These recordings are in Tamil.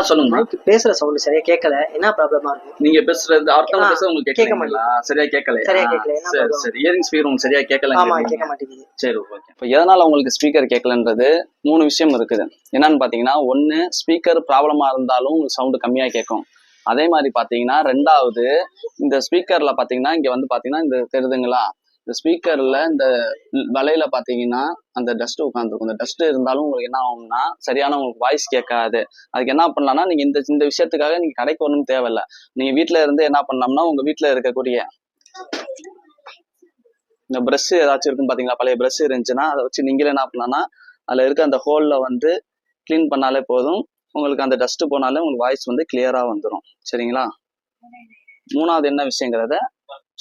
சொல்லுங்க. மைக் பேசுற சவுண்ட் சரியா கேட்கல. என்ன ப்ராப்ளமா இருக்கு? நீங்க பேசுறது அடுத்தவங்க பேசுறது உங்களுக்கு கேட்க கேட்கலீங்களா? சரியா கேட்கல. சரியா கேட்கல. என்ன சரி ப்ராப்ளம்? சரி. இயரிங் ஸ்பீக்கர் உங்களுக்கு சரியா ஆமா, கேட்கலங்கிறீங்க. கேட்க மாட்டேங்குது. சரி ஓகே. இப்போ எதனால உங்களுக்கு ஸ்பீக்கர் கேட்கலன்றது 3 விஷயம் இருக்குது. என்னன்னு பார்த்தீங்கன்னா, 1 ஸ்பீக்கர் ப்ராப்ளமா இருந்தாலும் உங்களுக்கு சவுண்ட் கம்மியா கேட்கும். அதே மாதிரி பார்த்தீங்கன்னா 2வது இந்த ஸ்பீக்கர்ல பார்த்தீங்கன்னா இங்க வந்து பார்த்தீங்கன்னா இந்த தெரியுதுங்களா? இந்த ஸ்பீக்கர்ல இந்த வலையில பார்த்தீங்கன்னா அந்த டஸ்ட் உட்காந்துருக்கும். இந்த டஸ்ட் இருந்தாலும் உங்களுக்கு என்ன ஆகும்னா சரியான உங்களுக்கு வாய்ஸ் கேட்காது. அதுக்கு என்ன பண்ணலாம்னா நீங்க இந்த இந்த விஷயத்துக்காக நீங்க கடைக்கு வரணும்னு தேவையில்ல. நீங்க வீட்ல இருந்து என்ன பண்ணலாம்னா உங்க வீட்ல இருக்கக்கூடிய இந்த பிரஷ் ஏதாச்சும் இருக்கும் பாத்தீங்களா, பழைய பிரஷ் இருந்துச்சுன்னா அதை வச்சு நீங்களே என்ன பண்ணலாம்னா அதுல இருக்க அந்த ஹோல்ல வந்து கிளீன் பண்ணாலே போதும். உங்களுக்கு அந்த டஸ்ட் போனாலே உங்களுக்கு வாய்ஸ் வந்து கிளியரா வந்துடும். சரிங்களா? 3வது என்ன விஷயங்கிறத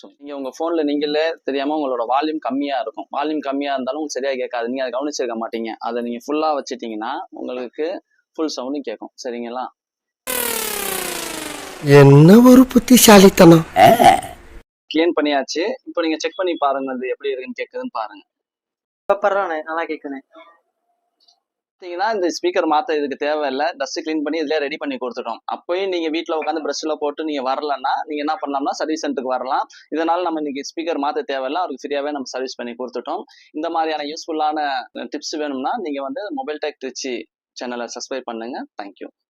நீங்க உங்க போன்ல நீங்களே தெரியாம உங்களோட வால்யூம் கம்மியா இருக்கும். வால்யூம் கம்மியா இருந்தாலும் உங்களுக்கு சரியா கேட்காது. நீங்க அதை கவனிச்சிருக்க மாட்டீங்க. அதை நீங்க ஃபுல்லா வச்சுட்டீங்கன்னா உங்களுக்கு ஃபுல் சவுண்டும் கேட்கும். சரிங்களா? என்ன ஒரு புத்திசாலித்தனம். கிளீன் பண்ணியாச்சு. இப்போ நீங்க செக் பண்ணி பாருங்க அது எப்படி இருக்குன்னு கேட்குதுன்னு பாருங்க. பரவாயில்ல, நல்லா கேட்குது. பார்த்தீங்கன்னா இந்த ஸ்பீக்கர் மாற்ற இதுக்கு தேவையில்லை. டஸ்ட் கிளீன் பண்ணி இதிலே ரெடி பண்ணி கொடுத்துட்டோம். அப்போயும் நீங்கள் வீட்டில் உட்காந்து ப்ரஷ்ல போட்டு நீங்கள் வரலன்னா நீங்கள் என்ன பண்ணலாம்னா சர்வீஸ் சென்டருக்கு வரலாம். இதனால் நம்ம இன்னைக்கு ஸ்பீக்கர் மாற்ற தேவையில்லை. அவருக்கு ஃப்ரீயாகவே நம்ம சர்வீஸ் பண்ணி கொடுத்துட்டோம். இந்த மாதிரியான யூஸ்ஃபுல்லான டிப்ஸ் வேணும்னா நீங்கள் வந்து மொபைல் டெக் ட்ரிச்சி சேனலை சப்ஸ்கிரைப் பண்ணுங்க. தேங்க்யூ.